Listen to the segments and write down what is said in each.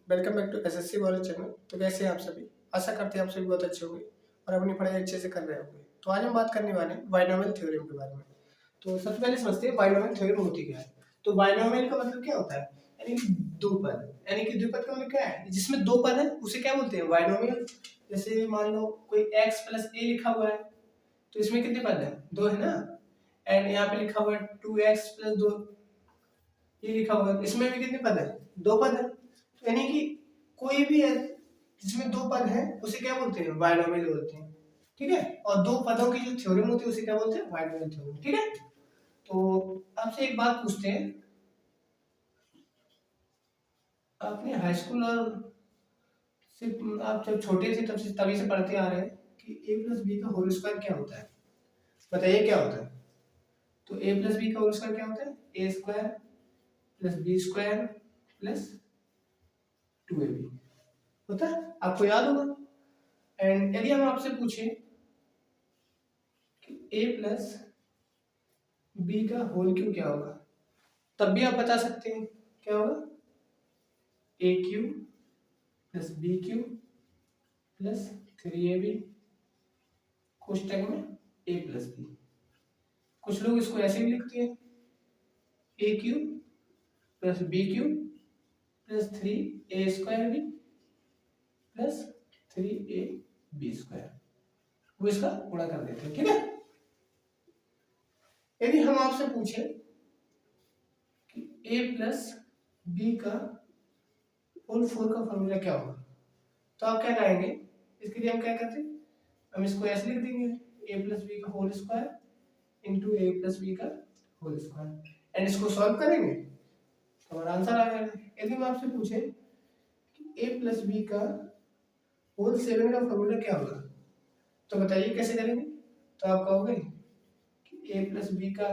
Welcome back to SSC वाले channel. तो कैसे हैं आप सभी? आशा करते हैं आप सभी बहुत अच्छे होंगे और अपनी पढ़ाई अच्छे से कर रहे होंगे। तो आज हम बात करने वाले हैं बाइनोमियल थ्योरम के बारे में। तो सबसे पहले समझते हैं बाइनोमियल थ्योरम होती क्या है। तो बाइनोमियल का मतलब क्या होता है? यानी कि दो पद, यानी कि द्विपद का मतलब क्या है? जिसमें दो पद है उसे क्या बोलते हैं? बाइनोमियल। जैसे मान लो कोई x प्लस a लिखा हुआ है, तो इसमें कितने पद है? दो है ना। एंड यहाँ पे लिखा हुआ है 2x प्लस 2, ये लिखा हुआ है, इसमें भी कितने पद है? दो पद है। तो यानी कि कोई भी है जिसमें दो पद हैं उसे क्या बोलते हैं? बाइनोमियल बोलते हैं। ठीक है। और दो पदों की जो थ्योरम होती है उसे क्या बोलते हैं? Binomial theorem. ठीक है। तो आपसे एक बात पूछते हैं, आपने हाई स्कूल और सिर्फ आप जब छोटे थे तब से तभी से पढ़ते आ रहे हैं कि a प्लस बी का होल स्क्वायर क्या होता है? बताइए क्या होता है? तो a प्लस बी का होल स्क्वायर क्या होता है? A square plus B square plus 2ab होता है, आपको याद होगा। एंड यदि हम आपसे पूछें कि a प्लस बी का होल क्यूब क्या होगा, तब भी आप बता सकते हैं क्या होगा? A cube plus B cube plus 3ab कोष्टक में a प्लस बी। कुछ लोग इसको ऐसे भी लिखते हैं, A cube plus B cube plus 3a² B plus 3ab², वो इसका गुणा कर देते हैं। ठीक है। यदि हम आपसे पूछें कि a प्लस बी का होल 4 का फॉर्मूला क्या होगा, तो आप क्या करेंगे? इसके लिए हम क्या करते हैं, हम इसको ऐसे लिख देंगे, a प्लस बी का होल स्क्वायर इंटू ए प्लस बी का होल स्क्वायर, एंड इसको सॉल्व करेंगे तो हमारा आंसर आ जाएगा। यदि हम आपसे पूछे कि a प्लस बी का होल 7 का फॉर्मूला क्या होगा, तो बताइए कैसे करेंगे? तो आप कहोगे कि a प्लस बी का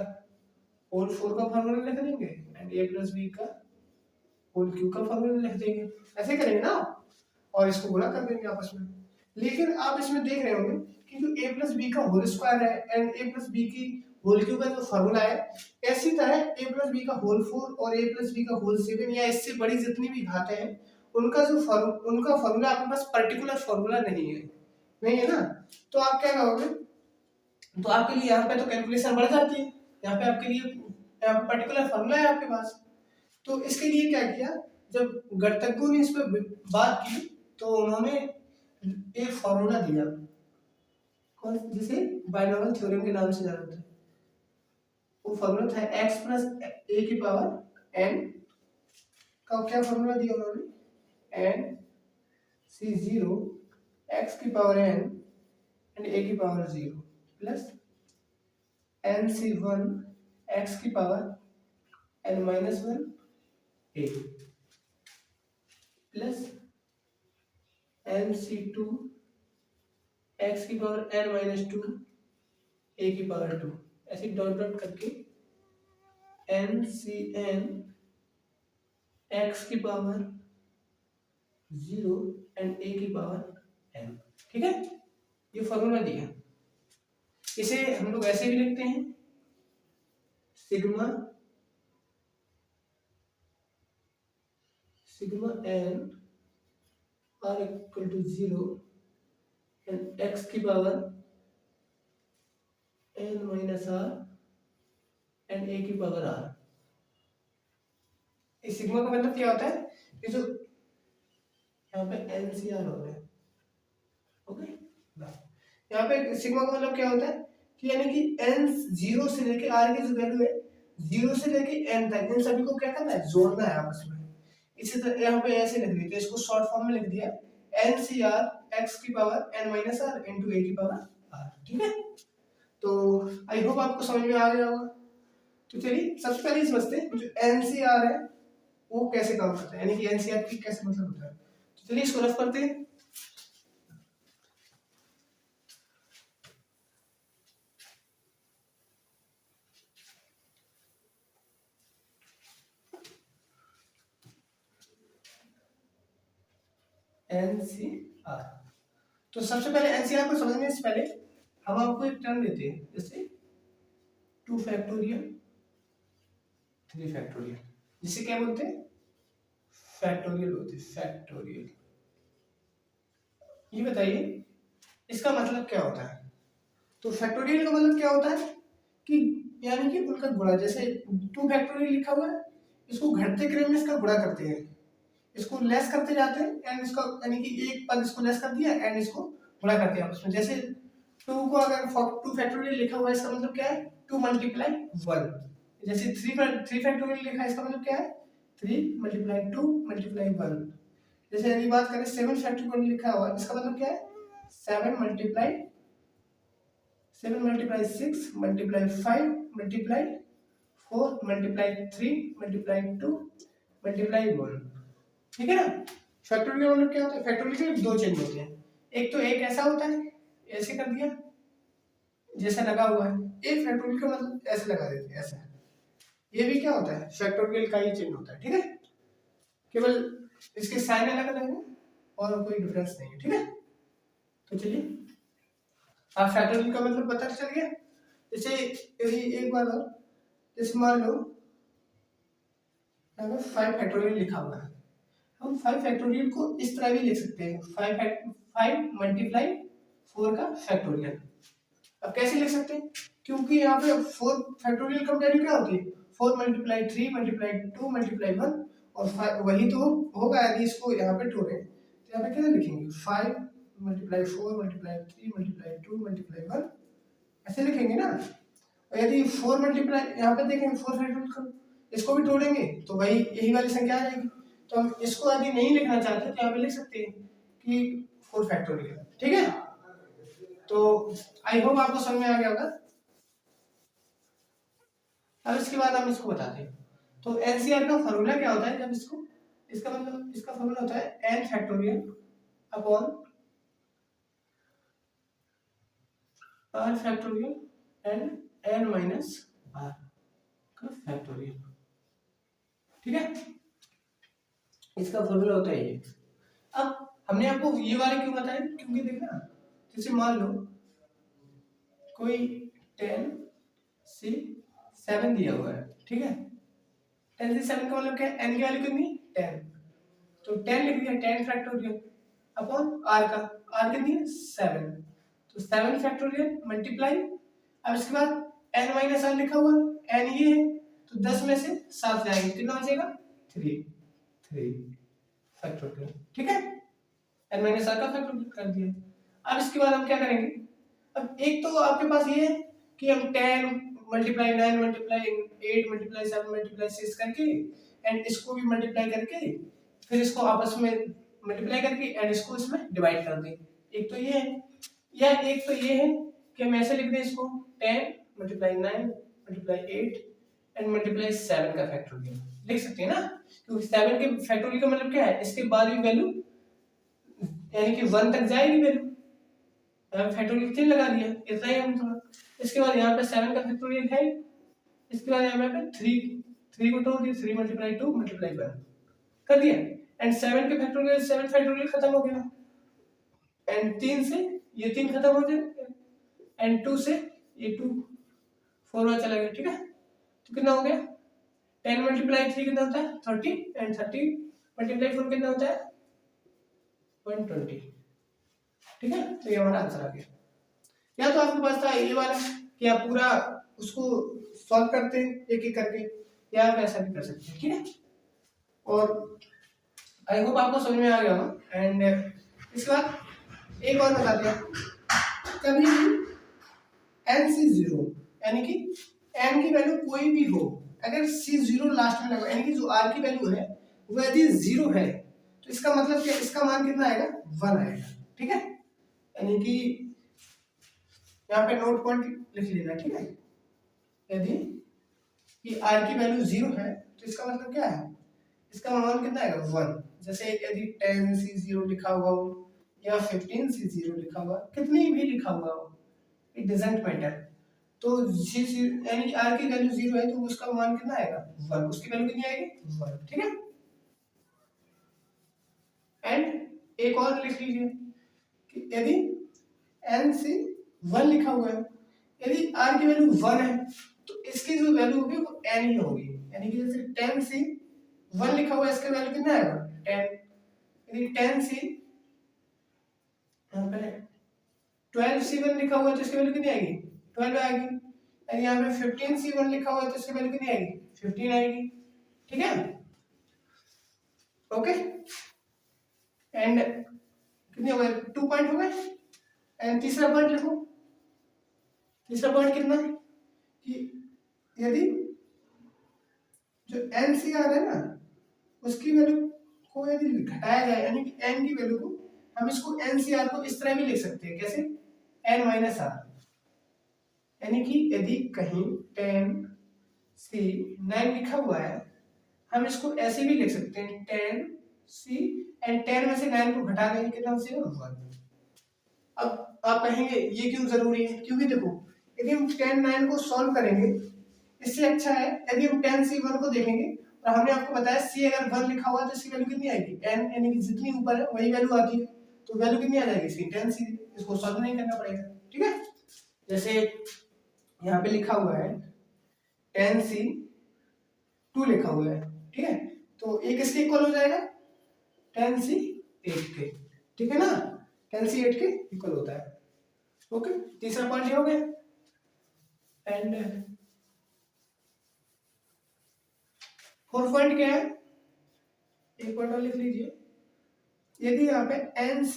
होल 4 का फॉर्मूला लिख देंगे एंड a प्लस बी का होल क्यूब का फॉर्मूला लिख देंगे, ऐसे करेंगे ना, और इसको गुणा कर देंगे आपस में। लेकिन आप इसमें देख रहे होंगे कि जो a प्लस बी का होल स्क्वायर है एंड a प्लस बी की होल क्यूब का जो फॉर्मूला है, ऐसी तरह a प्लस बी का होल 4 और a प्लस बी का होल 7 या इससे बड़ी जितनी भी घातें हैं उनका जो उनका फॉर्मूला आपके पास पर्टिकुलर फॉर्मूला नहीं है, नहीं है ना। तो आप क्या कहोगे? तो आपके लिए यहाँ पे तो कैलकुलेशन बढ़ जाती है, यहाँ पे आपके लिए यहाँ पे पर्टिकुलर फॉर्मूला है आपके पास। तो इसके लिए क्या किया, जब गणितज्ञों ने इस पर बात की तो उन्होंने एक फॉर्मूला दिया, कौन, जिसे बाइनोमियल थ्योरम के नाम से जाना जाता है। वो फॉर्मूला था x प्लस ए की पावर n का क्या फॉर्मूला दिया उन्होंने? n c0 x की पावर n एंड a की power 0 plus n c1 x की power n minus 1 a plus n c2 x की पावर n माइनस 2 a की पावर 2, ऐसे डॉट डॉट करके n c n x की power 0 and a की power n। ठीक है, ये फॉर्मूला दिया। इसे हम लोग ऐसे भी लिखते हैं, sigma sigma n r equal to 0 and x की power n minus r and a की पावर r। इस सिग्मा का मतलब क्या होता है? ये जो यहाँ पे NCR हो रहा है, ओके, यहाँ पे सिग्मा का मतलब क्या होता है कि यानी कि n 0 से लेके r की जो वैल्यू है 0 से लेके n तक, इन सभी को क्या करना है? जोड़ना है आपस में। इसी तरह यहाँ पे ऐसे लिख दिया, इसको शॉर्ट फॉर्म में लिख दिया NCR x की power n minus r into a की पावर r। ठीक है। तो आई होप आपको समझ में आ गया होगा। तो चलिए सबसे पहले समझते हैं जो NCR है वो कैसे काम करता है, यानी कि NCR की कैसे मतलब होता है। तो चलिए इसको रफ करते हैं। NCR, तो सबसे पहले NCR को समझने से पहले हम आपको एक टर्म देते हैं, जैसे 2 फैक्टोरियल 3 फैक्टोरियल, जिसे क्या बोलते हैं? फैक्टोरियल होती है, फैक्टोरियल। ये बताइए इसका मतलब क्या होता है? तो फैक्टोरियल का मतलब क्या होता है कि यानी कि उनका गुणा, जैसे 2 फैक्टोरियल लिखा हुआ है, इसको घटते क्रम में इसका गुणा करते हैं, इसको लेस करते जाते हैं एंड इसका यानी कि एक पद इसको लेस कर दिया एंड इसको गुणा करते हैं आपस में। जैसे 2 को अगर 2 फैक्टोरियल लिखा हुआ है, इसका मतलब क्या है 2 मल्टीप्लाई 1। जैसे 3 फैक्टोरियल लिखा है, इसका मतलब क्या है 3 मल्टीप्लाई 2 मल्टीप्लाई 1। जैसे यदि बात करें 7 फैक्टोरियल लिखा हुआ है, इसका मतलब क्या है 7 multiply 6 multiply 5 multiply 4 multiply 3 multiply 2 multiply 1। ठीक है ना? फैक्टोरियल मतलब क्या होता है? फैक्टोरियल के 2 चिन्ह होते हैं। एक तो एक ऐसा होता है, ऐसे कर दिया जैसा लगा हुआ है, एक फैक्टोरियल का मतलब ऐसे लगा देते हैं, ऐसा। ये भी क्या होता है? फैक्टोरियल का ही चिन्ह होता है। ठीक है, केवल इसके साइन अलग अलग है और कोई डिफरेंस नहीं है। ठीक है, तो चलिए आप फैक्टोरियल का मतलब पता चल गया। जैसे यदि एक बार और, जैसे मान लो यहाँ पे 5 फैक्टोरियल लिखा हुआ है, हम 5 फैक्टोरियल को इस तरह भी लिख सकते हैं, 5 मल्टीप्लाई 4 का फैक्टोरियल। अब कैसे लिख सकते हैं? क्योंकि यहाँ पे 4 फैक्टोरियल का वैल्यू क्या होती है 4 मल्टीप्लाई 3 मल्टीप्लाई 2 मल्टीप्लाई 1 और 5 वही तो होगा। यदि इसको यहाँ पे तोड़े तो यहाँ पे क्या लिखेंगे 5 मल्टीप्लाई 4 मल्टीप्लाई 3 मल्टीप्लाई 2 मल्टीप्लाई 1, ऐसे लिखेंगे ना। और यदि 4 मल्टीप्लाई यहाँ पे देखेंगे 4 फैक्टोरियल का, इसको भी तोड़ेंगे तो वही यही वाली संख्या आ जाएगी। तो हम इसको यदि नहीं लिखना चाहते तो यहाँ पे लिख सकते हैं कि 4 फैक्टोरियल। ठीक है, तो आई होप आपको समझ में आ गया होगा। अब इसके बाद हम इसको बताते हैं। तो एनसीआर का फॉर्मूला क्या होता है? जब इसको, इसका मतलब इसका फॉर्मूला होता है n factorial upon r factorial and n minus r का फैक्टोरियल। ठीक है, इसका फॉर्मूला होता है ये। अब हमने आपको ये वाले क्यों बताया? क्योंकि देखना, जैसे मान लो कोई 10 से 7 दिया हुआ है। ठीक है, 10 से 7 का मतलब क्या है? n की वैल्यू कितनी 10, तो 10 लिख दिया 10 फैक्टोरियल अपॉन r का, r कितनी है 7, तो 7 फैक्टोरियल मल्टीप्लाई, अब इसके बाद n माइनस r लिखा हुआ, n ये है तो 10 में से 7 जाएंगे, कितना बचेगा 3 फैक्टोरियल। ठीक है, n माइनस r का फैक्टोरियल कर दिया। अब इसके बाद हम क्या करेंगे? अब एक तो आपके पास ये है कि हम 10 मल्टीप्लाई 9 मल्टीप्लाई 8 मल्टीप्लाई 7 मल्टीप्लाई 6 करके एंड इसको भी मल्टीप्लाई करके फिर इसको आपस में मल्टीप्लाई करके एंड इसको इसमें डिवाइड कर दें। एक तो ये है, या एक तो ये है कि हम ऐसे लिख दें इसको 10 मल्टीप्लाई 9 मल्टीप्लाई 8 एंड मल्टीप्लाई 7 का फैक्टोरियल लिख सकते हैं ना, क्योंकि 7 के फैक्टोरियल का मतलब क्या है? इसके बाद भी वैल्यू यानी कि 1 तक जाएगी वैल्यू, फैक्टोरियल 3 लगा दिया, इतना ही हम थोड़ा। इसके बाद यहाँ पे 7 का फैक्टोरियल है, इसके बाद यहाँ पे 3 को तोड़ दिया, 3 मल्टीप्लाई 2 मल्टीप्लाई 1 कर दिया एंड 7 के फैक्टोरियल 7 फैक्टोरियल खत्म हो गया एंड 3 से ये 3 खत्म हो गया एंड 2 से ये 2 4 में चला गया। ठीक है, तो कितना हो गया 10 मल्टीप्लाई 3 कितना होता है 30 एंड 30 मल्टीप्लाई 4 कितना होता है 120। ठीक है, तो ये हमारा आंसर आ गया। या तो आपके पास था ये वाला कि आप पूरा उसको सॉल्व करते हैं एक एक करके, या आप ऐसा भी कर सकते हैं। ठीक है, और आई होप आपको समझ में आ गया होगा। एंड इसके बाद एक और बता दिया, कभी भी n से 0 यानी कि n की वैल्यू कोई भी हो, अगर c 0 लास्ट में लगा यानी कि जो r की वैल्यू है वो यदि 0 है तो इसका मतलब क्या, इसका मान कितना आएगा 1 आएगा। ठीक है, यानी कि यहाँ पे नोट पॉइंट लिख लेना। ठीक है, यदि कि r की वैल्यू 0 है तो इसका मतलब क्या है, इसका मान कितना आएगा 1। जैसे यदि 10 से 0 लिखा हुआ हो या 15 से 0 लिखा हुआ, कितनी भी लिखा हुआ हो, इट डजंट मैटर, तो यानी r की वैल्यू 0 है तो उसका मान कितना आएगा 1, उसकी वैल्यू कितनी आएगी 1। ठीक है, एंड एक और लिख लीजिए कि यदि n से 1 लिखा हुआ है, यदि r की वैल्यू 1 है तो इसकी जो वैल्यू होगी वो n ही होगी, यानी कि जैसे 10 से 1 लिखा हुआ है इसका वैल्यू कितना आएगा 10, यदि 10 सी यहाँ पे 12C1 लिखा हुआ है तो इसकी वैल्यू कितनी आएगी? 12 आएगी। यदि यहाँ पे 15C1 लिखा हुआ है तो इसकी वैल्यू कितनी आएगी? 15 आएगी। ठीक है, ओके। एंड कितने हो गए? 2 पॉइंट हो गए। एंड तीसरा पॉइंट लिखो। तीसरा पॉइंट कितना है कि यदि जो NCR है ना उसकी वैल्यू को यदि घटाया जाए, यानी कि n की वैल्यू को, हम इसको NCR को इस तरह भी लिख सकते हैं, कैसे? n-r, यानी कि यदि कहीं 10C9 लिखा हुआ है, हम इसको ऐसे भी लिख सकते हैं 10C, एंड 10 में से 9 को घटा देंगे, कितना से होगा? अब आप कहेंगे ये क्यों जरूरी है? क्योंकि देखो, यदि हम 10-9 को सॉल्व करेंगे, इससे अच्छा है यदि हम 10C1 को देखेंगे, और हमने आपको बताया C अगर 1 लिखा हुआ है तो इसकी वैल्यू कितनी आएगी? n, यानी कि जितनी ऊपर है वही वैल्यू आती है, तो वैल्यू कितनी आ जाएगी इसकी? 10C। इसको सॉल्व नहीं करना पड़ेगा। ठीक है, जैसे यहाँ पे लिखा हुआ है 10C2 लिखा हुआ है, ठीक है, तो ये किसके इक्वल हो जाएगा? 10C8 के। ठीक है ना, 10C8 के इक्वल होता है। ओके, तीसरा पॉइंट ये हो गया। एंड फोर्थ पॉइंट क्या है? एक पॉइंट और लिख लीजिए। यदि यहाँ पे NC,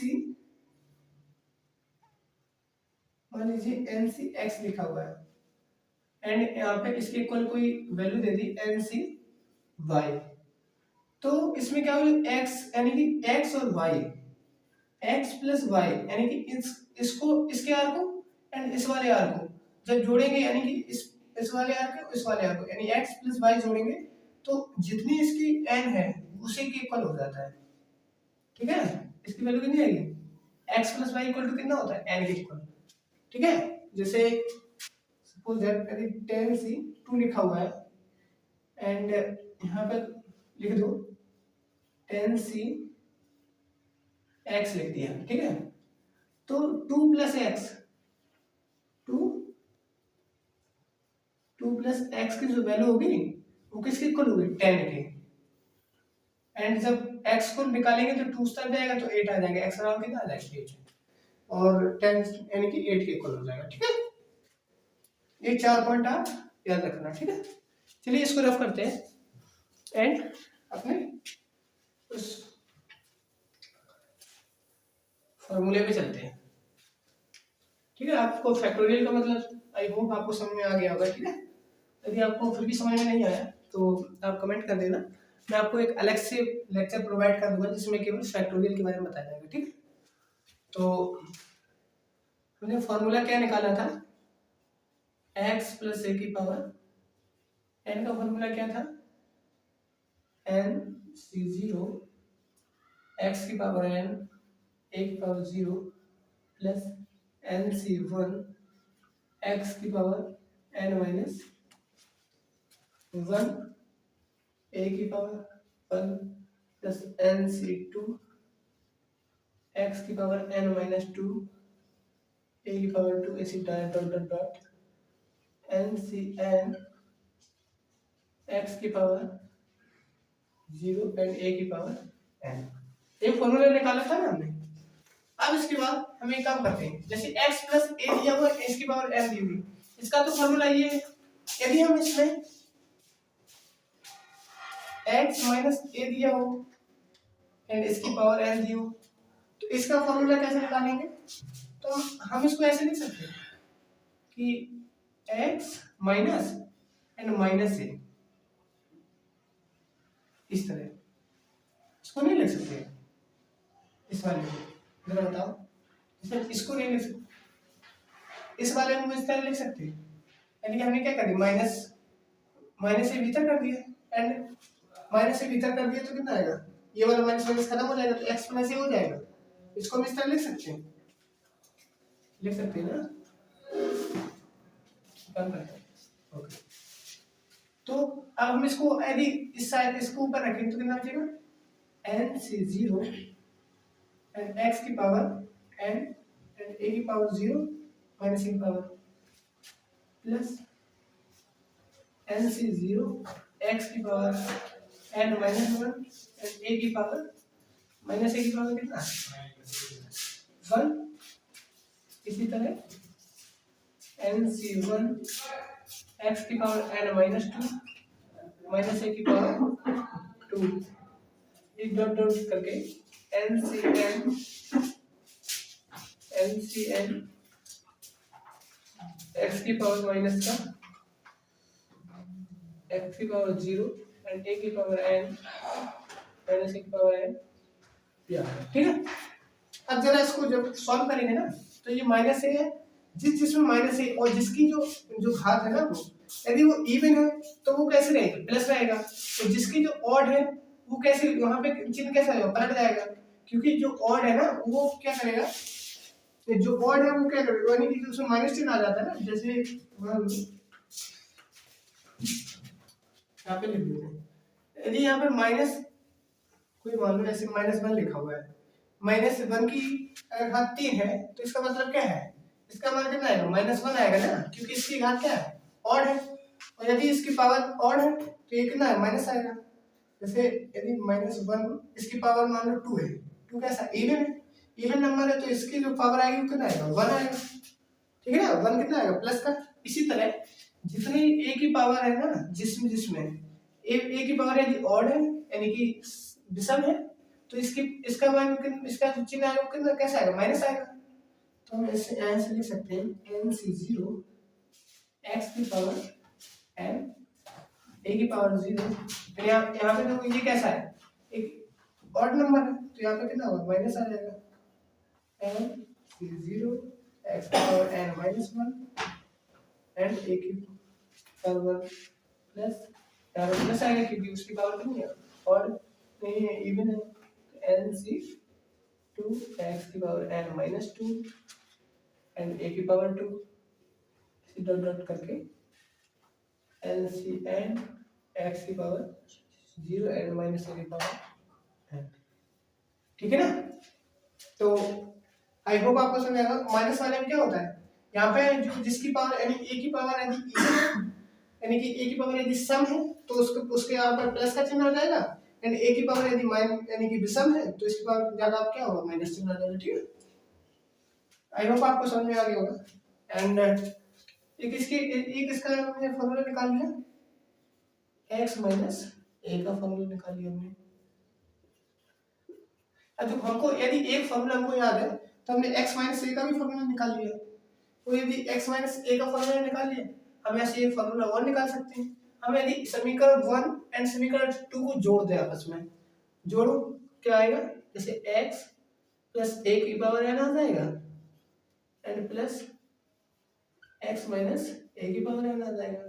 मान लीजिए NCX लिखा हुआ है, एंड यहाँ पे इसके इक्वल कोई वैल्यू दे दी NCY, तो इसमें क्या होगा? x, यानी कि x और y, x प्लस वाई, यानी कि इसको, इसके आर को एंड इस वाले आर को जब जोड़ेंगे, यानी कि इस वाले आर को इस वाले आर को, यानी x प्लस वाई जोड़ेंगे तो जितनी इसकी n है उसी के इक्वल हो जाता है। ठीक है, इसकी वैल्यू कितनी आएगी? x plus Y equal to कितना होता है? n के इक्वल। ठीक है, जैसे सपोज दैट यदि 10C2 लिखा हुआ है एंड यहाँ पर लिख दो 10C x लिख दिया। ठीक है, तो 2 प्लस एक्स, 2 प्लस एक्स की जो वैल्यू होगी वो किसके इक्वल होगी? 10 के। एंड जब x को निकालेंगे तो 2 तक जाएगा तो 8 आ जाएगा, x अराउंड कितना आ जाएगा? 8, और 10 यानी कि 8 के इक्वल हो जाएगा। ठीक है, ये 4 पॉइंट आप याद रखना। ठीक है, चलिए इसको रफ करते हैं एंड अपने उस फॉर्मूले पे चलते हैं। ठीक है, आपको फैक्टोरियल का मतलब आई होप आपको समझ में आ गया होगा। ठीक है, यदि आपको फिर भी समझ में नहीं आया तो आप कमेंट कर देना, मैं आपको एक अलग से लेक्चर प्रोवाइड कर दूंगा जिसमें केवल फैक्टोरियल के बारे में बताया जाएगा। ठीक, तो हमने फॉर्मूला क्या निकाला था? x प्लस a की पावर n का फॉर्मूला क्या था? NC0 x की पावर n a की पावर 0 प्लस NC1 x की पावर n माइनस 1 a की पावर 1 प्लस NC2 x की पावर n माइनस 2 a की पावर 2 ऐसी dot dot dot NCn x की पावर 0 एंड a की पावर n। एक फॉर्मूला निकाला था ना हमने। अब इसके बाद हम एक काम करते हैं, जैसे x प्लस a दिया हुआ है, इसकी पावर n दी हुई, इसका तो फॉर्मूला ये है। यदि हम इसमें x माइनस a दिया हो एंड इसकी पावर n दी हो तो इसका फॉर्मूला कैसे निकालेंगे? तो हम इसको ऐसे लिख सकते हैं कि x minus and minus a, इस तरह। इसको नहीं लिख सकते इस वाले में, जरा बताओ, इसको नहीं लिख सकते, इस वाले में इस तरह लिख सकते हैं। यानी कि हमने क्या कर दिया? माइनस से भीतर कर दिया, एंड माइनस से भीतर कर दिया तो कितना आएगा? ये वाला माइनस माइनस खत्म हो जाएगा तो x प्लस a हो जाएगा। इसको हम इस तरह लिख सकते हैं, ना? कम करते हैं, ओके। तो अब हम इसको यदि इस साइड इसको ऊपर रखेंगे तो कितना बचेगा? NC0 एंड x की पावर n एंड a की पावर 0 माइनस a की पावर प्लस NC0 x की power n minus 1 and a की पावर माइनस ए की पावर कितना 1। इसी तरह NC1 x की power n minus 2 minus A की पावर 2 इस डॉट डॉट करके NCN x की पावर माइनस का x की पावर 0 एंड a की पावर n माइनस a की पावर n, ठीक है। अब जरा इसको जब सॉल्व करेंगे ना तो ये माइनस ए है, जिसमें माइनस ए और जिसकी जो जो घात है ना वो यदि वो इवन है तो वो कैसे रहेगा प्लस रहेगा, तो जिसकी जो ऑड है वो कैसे वहां पे चिन्ह कैसा रहेगा पलट जाएगा, क्योंकि जो ऑड है ना वो क्या करेगा, जो ऑड है वो क्या करेगा यानी कि उसमें माइनस चिन्ह आ जाता है ना, जैसे यहाँ पे लिख देते हैं यदि यहाँ पे माइनस कोई मान लो ऐसे -1 लिखा हुआ है, -1 की अगर घात 3 है तो इसका मतलब क्या है, इसका मतलब कितना आएगा -1 आएगा ना, क्योंकि इसकी घात क्या है ऑड है, और यदि इसकी पावर ऑड है तो ये कितना है माइनस आएगा। जैसे यदि -1 इसकी पावर मान लो 2 है, 2 कैसा इवन है, इवन नंबर है तो इसकी जो पावर आएगी वो कितना आएगा 1 आएगा, ठीक है ना, 1 कितना आएगा प्लस का। इसी तरह जितनी ए की पावर है ना जिसमें ए की पावर यदि ऑड है यानी कि विषम है तो इसका मान इसका चिन्ह आएगा कितना कैसा आएगा माइनस आएगा, तो हम ऐसे लिख सकते हैं NC0 x की पावर n a की पावर 0, तो यहाँ पे देखो ये कैसा है एक ऑड नंबर है तो यहाँ पे कितना होगा माइनस आ जाएगा NC0 x की power n minus 1 and a की पावर प्लस, यहाँ पे प्लस आएगा क्योंकि उसकी पावर कितनी है और नहीं है इवन है, NC2 x की power n minus 2 and a की पावर 2 इसी डॉट डॉट करके LCN x की पावर 0 एंड माइनस a की पावर n, ठीक है ना। तो आई होप आपको समझ आएगा। माइनस वाले में क्या होता है यहाँ पे जो जिसकी पावर यानी a की पावर यानी कि a की पावर यदि सम है तो उसके यहाँ पर प्लस का चिन्ह आ जाएगा, एंड a की पावर यदि यानी कि विषम है तो इसकी पावर ज्यादा क्या होगा माइनस चिन्ह आ जाएगा, ठीक है। आई होप आपको समझ में आ गया होगा। एंड एक इसका हमने फॉर्मूला निकाल लिया x माइनस a का फॉर्मूला निकाल लिया हमने। अब तो हमको यदि एक फॉर्मूला हमको याद है तो हमने x माइनस a का भी फॉर्मूला निकाल लिया, तो यदि x माइनस a का फॉर्मूला निकाल लिया हम ऐसे एक फॉर्मूला और निकाल सकते हैं। हम यदि समीकरण 1 एंड समीकरण 2 को जोड़ दें आपस में, जोड़ो क्या आएगा, जैसे x प्लस a की पावर n आ जाएगा and plus x minus a की पावर n आ जाएगा,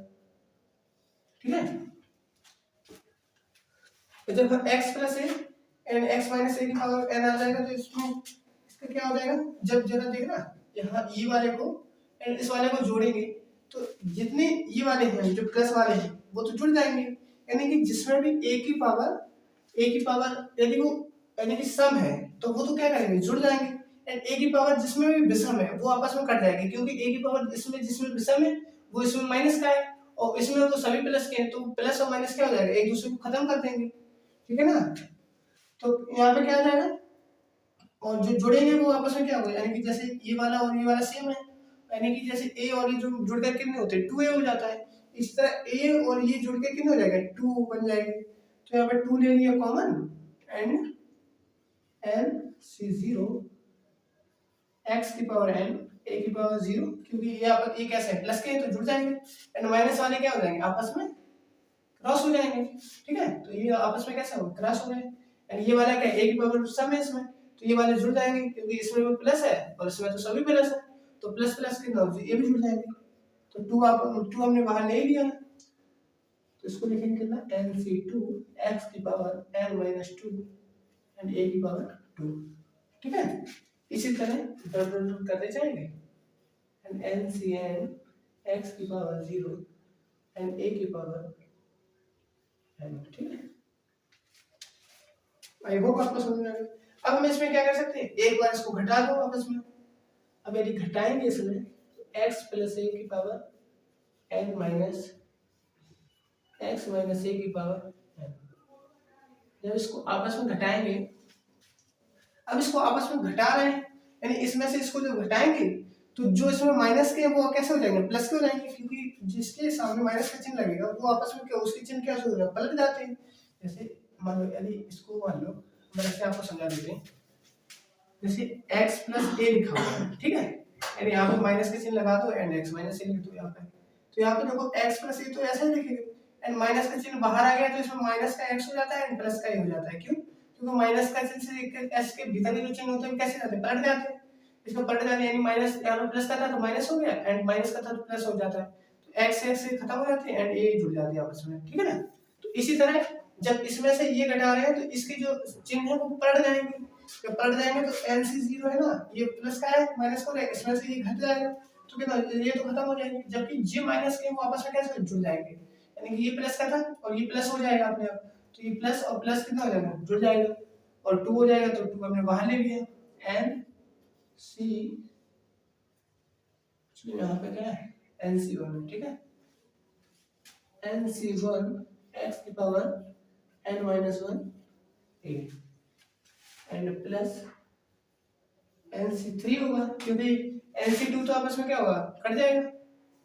ठीक है। तो जब x plus a and x minus a की पावर n आ जाएगा तो इसमें इसका क्या हो जाएगा, जब जरा देखना यहाँ e वाले को एंड इस वाले को जोड़ेंगे तो जितने e वाले हैं जो प्लस वाले हैं वो तो जुड़ जाएंगे, यानी कि जिसमें भी a की पावर यदि वो यानी कि सम है तो वो तो क्या करेंगे जुड़ जाएंगे, एंड a की पावर जिसमें भी विषम है वो आपस में कट जाएगी, क्योंकि a की पावर जिसमें विषम है वो इसमें माइनस का है और इसमें वो सभी प्लस के हैं, तो प्लस और माइनस क्या हो जाएगा एक दूसरे को खत्म कर देंगे, ठीक है ना। तो यहाँ पे क्या आ जाएगा और जो जुड़ेंगे वो आपस में क्या होगा, यानी कि जैसे ये वाला और ये वाला सेम है, यानी कि जैसे a और ये जो जुड़ कर कितने होते हैं 2a हो जाता है, इस तरह a और ये जुड़ के कितने हो जाएगा 2 बन जाएंगे, तो यहाँ पे 2 ले लिया कॉमन एंड NC0 x की पावर n a की पावर 0, क्योंकि यहाँ पर a कैसे है प्लस के तो जुड़ जाएंगे एंड माइनस वाले क्या हो जाएंगे आपस में क्रॉस हो जाएंगे, ठीक है। तो ये आपस में कैसे होगा क्रॉस हो जाएंगे एंड ये वाला क्या a की पावर सम है इसमें तो ये वाले जुड़ जाएंगे, क्योंकि इसमें भी प्लस है और इसमें तो सभी प्लस है तो प्लस प्लस के नाम से ये भी जुड़ जाएंगे, तो 2 हमने बाहर ले लिया तो इसको लिखेंगे कितना NC2 x की power n minus 2 and a की पावर 2, ठीक है। इसी तरह डॉट डॉट करते जाएंगे एंड NCN x की पावर 0 एंड a की पावर n, ठीक है। आई होप आपको समझ में आ गया। अब हम इसमें क्या कर सकते हैं एक बार इसको घटा दो आपस में, अब यदि घटाएंगे इसमें तो x प्लस a की power n minus x minus a की पावर n, जब इसको आपस में घटाएंगे अब इसको आपस में घटा रहे हैं, यानी इसमें से इसको जो घटाएंगे तो जो इसमें माइनस के वो कैसे हो जाएंगे, प्लस के हो जाएंगे, क्योंकि जिसके सामने माइनस का चिन्ह लगेगा वो आपस में क्या उसके चिन्ह क्या हो जाएगा, पलट जाते हैं। जैसे मान लो, यदि इसको मान लो, मैं ऐसे आपको समझा देते हैं, जैसे x प्लस ए लिखा हुआ है, ठीक है, यानी यहाँ पे माइनस का चिन्ह लगा दो एंड x माइनस ए लिख दो यहाँ पे, तो यहाँ पे देखो x प्लस ए तो ऐसे ही लिखेंगे, एंड माइनस का चिन्ह बाहर आ गया तो इसमें माइनस का x हो जाता है एंड प्लस का ए हो जाता है। क्यों? क्योंकि माइनस का चिन्ह से s के भीतर के जो चिन्ह होते हैं कैसे जाते हैं, पलट जाते हैं। इसको पलट जाते यानी माइनस, यहाँ पे प्लस का था तो माइनस हो गया एंड माइनस का था तो प्लस हो जाता है, तो x से खत्म हो जाते हैं एंड ए जुड़ जाते हैं आपस में, ठीक है ना। तो इसी तरह जब इसमें से ये घटा रहे हैं तो इसके जो चिन्ह है वो पलट जाएंगे, जब पलट जाएंगे तो एलसी जीरो है ना, ये प्लस का है माइनस का है, इसमें से ये घट जाएगा तो कितना, ये तो खत्म हो जाएंगे, जबकि जे माइनस के वो आपस में कैसे जुड़ जाएंगे, यानी कि ये प्लस का था और ये प्लस हो जाएगा अपने आप, तो ये प्लस और प्लस कितना हो जाएगा, जुड़ जाएगा, और 2 हो जाएगा तो 2 हमने बाहर ले लिया, एन सी यहाँ पे क्या है NC1, ठीक है, NC1 x की power n-1 a and plus NC3 होगा, क्योंकि NC2 तो आपस में क्या होगा, कट जाएगा,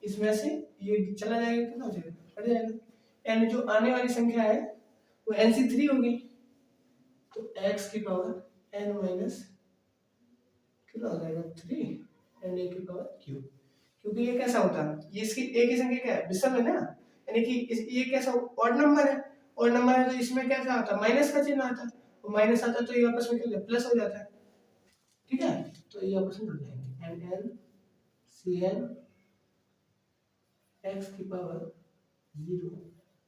इसमें से ये चला जाएगा, कितना हो जाएगा, कट जाएगा, एंड जो आने वाली संख्या है वो NC3 होगी, तो x की पावर n- कितना हो जाएगा 3 एंड a की पावर q, क्योंकि ये कैसा होता है, ये इसकी a की संख्या क्या है, विषम है ना, यानी कि ये कैसा ऑड नंबर है, ऑड नंबर है तो इसमें कैसा आता है, माइनस का चिन्ह आता है, तो माइनस आता है तो ये आपस में क्या प्लस हो जाता है, ठीक है, तो ये आपस में जुड़ जाएंगे, and N C N X की पावर 0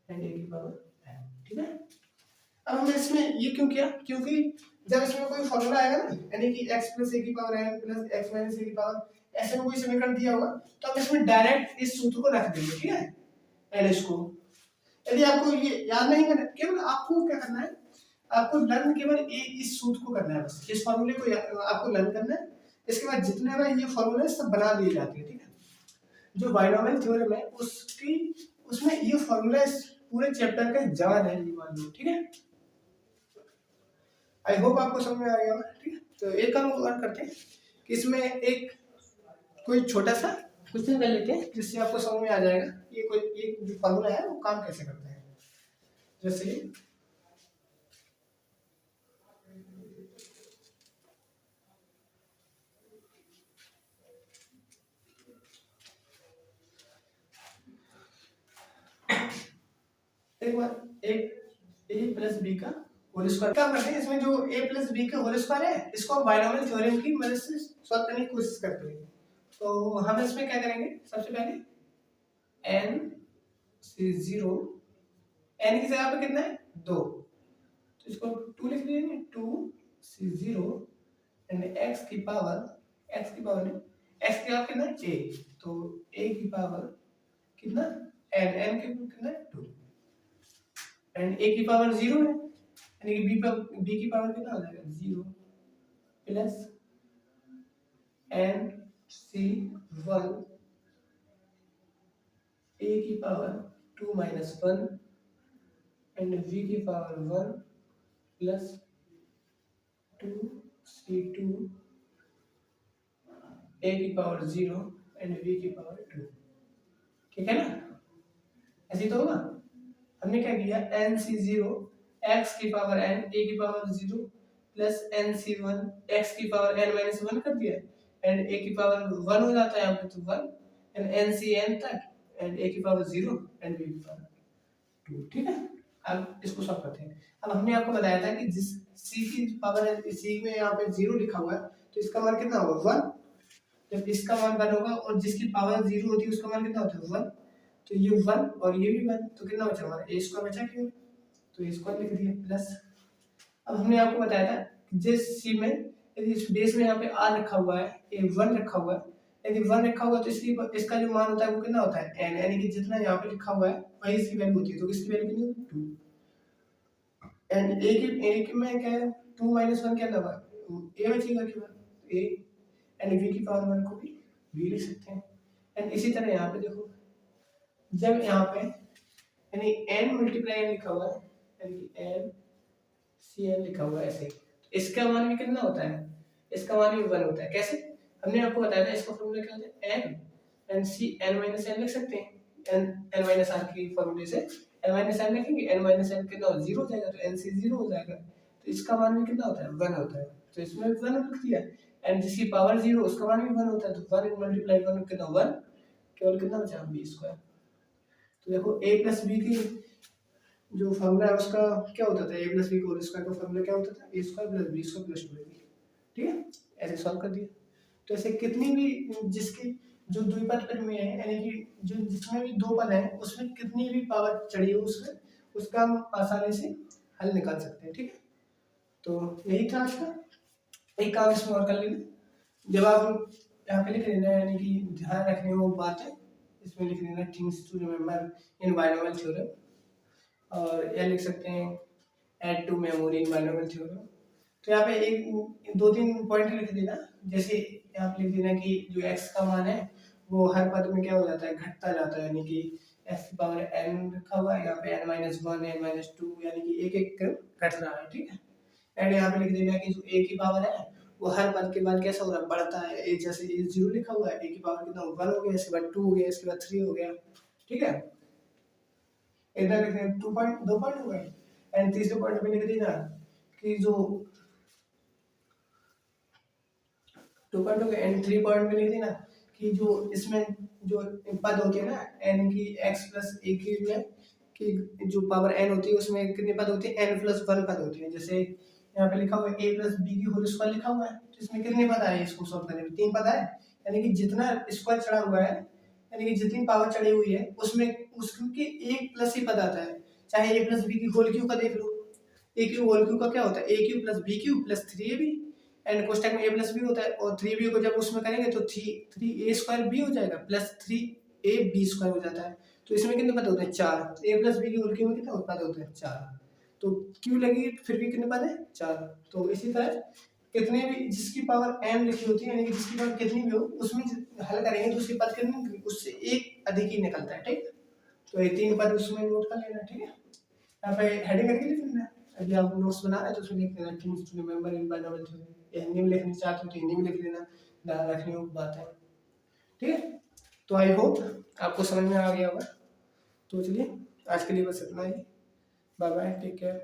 एंड ए की पावर n, ठीक है। अब हमने इसमें ये क्यों किया, क्योंकि जब इसमें कोई फॉर्मूला आएगा ना, यानी कि x प्लस ए की power n plus x minus A की पावर ऐसे में कोई समीकरण दिया होगा तो हम इसमें डायरेक्ट इस सूत्र को रख देंगे, ठीक है, एंड इसको यदि आपको ये याद नहीं करना, केवल आपको क्या करना है, आपको लर्न केवल इस सूत्र को करना है, बस इस फॉर्मूले को आपको लर्न करना है, इसके बाद जितने बार ये फॉर्मूले सब बना लिए जाते हैं, ठीक है, जो बाइनोमियल थ्योरम है उसकी उसमें ये फॉर्मूला इस पूरे चैप्टर का जान है, ये मान लो, ठीक है, आई होप आपको समझ में आ गया होगा, ठीक है। तो एक काम और करते हैं कि इसमें एक कोई छोटा सा क्वेश्चन कर लेते हैं जिससे आपको समझ में आ जाएगा ये कोई एक जो फॉर्मूला है वो काम कैसे करता है। जैसे एक बार एक a प्लस बी का होल स्क्वायर क्या करते हैं, इसमें जो a प्लस बी का होल स्क्वायर है इसको हम बाइनोमियल थ्योरम की मदद से सॉल्व करने की कोशिश करते हैं। तो हम इसमें क्या करेंगे, सबसे पहले n से 0, n की जगह पे कितना है 2, तो इसको 2 लिख देंगे, 2 से 0 एंड x की पावर x की पावर नहीं x की पावर कितना है a, तो a की पावर कितना n की कितना है 2 एंड a की पावर 0 है, यानी कि b की पावर कितना हो जाएगा 0 प्लस NC1 a की पावर 2 माइनस 1 एंड v की पावर 1 प्लस 2C2 a की पावर 0 एंड v की पावर 2, ठीक है ना, ऐसे तो होगा। हमने क्या किया NC0 x की पावर n a की पावर 0 प्लस NC1 x की पावर n-1 कर दिया एंड a की पावर 1 हो जाता है यहाँ पे, तो 1 एंड NCn तक एंड a की पावर 0 एंड b की पावर 2, ठीक है। अब इसको सॉल्व करते हैं। अब हमने आपको बताया था कि जिस c की पावर है, c में यहाँ पे 0 लिखा हुआ है तो इसका मान कितना होगा 1, जब इसका मान 1 होगा और जिसकी पावर 0 होती है उसका मान कितना होता है 1, तो ये 1 और ये भी 1, तो कितना बचा हमारा a स्क्वायर बचा, क्यों, तो a स्क्वायर लिख दिया प्लस। अब हमने आपको बताया था जिस सी में यदि इस बेस में यहाँ पे r रखा हुआ है, a 1 रखा हुआ है, यदि 1 रखा हुआ है तो इसका जो मान होता है वो कितना होता है n, यानी कि जितना यहाँ पे लिखा हुआ है वही इसकी वैल्यू होती है, तो इसकी वैल्यू कितनी होगी 2 एंड a की में क्या है 2 माइनस 1 क्या लगा a बचेगा केवल a एंड v की पावर 1 को भी v लिख सकते हैं। एंड इसी तरह यहाँ पे देखो जब यहाँ पे यानी n मल्टीप्लाई n लिखा हुआ है, यानी कि n c n लिखा हुआ है ऐसे, इसका मान भी कितना होता है, इसका मान भी 1 होता है। कैसे, हमने आपको बताया था इसका फॉर्मूला क्या होता है, n c n minus n लिख सकते हैं, n माइनस r की फॉर्मूले से n माइनस n लिखेंगे, n माइनस n कितना 0 हो जाएगा, तो n c 0 हो जाएगा, तो इसका मान भी कितना होता है 1 होता है, तो इसमें 1 लिख दिया। एंड जिसकी पावर 0 उसका मान भी 1 होता है, तो 1 मल्टीप्लाई 1 कितना 1, केवल कितना बचा b स्क्वायर। तो देखो a प्लस बी की जो फॉर्मूला है उसका क्या होता था, a plus B whole square का फॉर्मूला क्या होता था, a square plus B square plus 2ab, ठीक है, ऐसे सॉल्व कर दिया। तो ऐसे कितनी भी जिसकी जो द्विपद पद में है, यानी कि जो जिसमें भी दो पद हैं उसमें कितनी भी पावर चढ़ी हो उसमें, उसका हम आसानी से हल निकाल सकते हैं, ठीक है। तो यही था आज का, एक काम इसमें और कर लेना, जब आप यहाँ पे लिख लेना, यानी कि ध्यान रखने वो बात है, इसमें लिख लेना things to remember in binomial theorem, और यह लिख सकते हैं add to memory in binomial theorem. तो यहाँ पे एक दो तीन पॉइंट लिख देना, जैसे यहाँ पे लिख देना कि जो x का मान है वो हर पद में क्या हो जाता है, घटता जाता है, यानी कि x की पावर n रखा हुआ है, यहाँ पे n माइनस 1 n माइनस 2, यानी कि एक एक घट रहा है, ठीक है। एंड यहाँ पे लिख देना कि जो a की पावर है वो हर पद के बाद कैसा हो रहा है, बढ़ता है, a जैसे a 0 लिखा हुआ है, a की पावर कितना 1 हो गया, इसके बाद 2 हो गया, इसके बाद 3 हो गया, ठीक है। इधर लिख देना 2 पॉइंट हो गए। एंड तीसरे पॉइंट पे लिख देना कि जो 2 पॉइंट हो गए, एंड 3 पॉइंट पे लिख देना कि जो इसमें जो पद होते हैं ना, n की x प्लस a की में कि जो पावर n होती है उसमें कितने पद होते हैं, n प्लस 1 पद होते हैं। जैसे यहाँ पे लिखा हुआ है a प्लस बी की होल स्क्वायर लिखा हुआ है, तो इसमें कितने पद आए इसको सॉल्व करने में, 3 पद आए, यानी कि जितना स्क्वायर चढ़ा हुआ है, यानी कि जितनी पावर चढ़ी हुई है उसमें उसके एक प्लस ही पद आता है, चाहे a प्लस बी की होल क्यू का देख लो, a क्यू होल क्यू का क्या होता है, a cube plus b cube plus 3ab, and कोष्टक में a प्लस बी होता है, और 3b को जब उसमें करेंगे तो 3a स्क्वायर b हो जाएगा प्लस 3ab स्क्वायर हो जाता है। तो इसमें कितने पद होते हैं, 4, a प्लस बी की होल क्यू में कितने पद होते हैं, 4, तो क्यू लगी फिर भी कितने पद है, 4। तो इसी तरह कितने भी जिसकी पावर m लिखी होती है, यानी कि जिसकी पावर कितनी भी हो उसमें हल करेंगे तो उसके पद कितने, उससे एक अधिक ही निकलता है, ठीक। तो ये 3 पद उसमें नोट कर लेना, ठीक है। यहाँ पे हेडिंग करके लिख लेना, अभी आप नोट्स बना रहे हैं तो उसमें लिख लेना things to remember in binomial theorem, ये हिंदी में लिखना चाहते हो तो हिंदी में लिख लेना, ध्यान रखने की बात है, ठीक है। तो आई होप आपको समझ में आ गया होगा। तो चलिए आज के लिए बस इतना ही, बाय बाय, टेक केयर।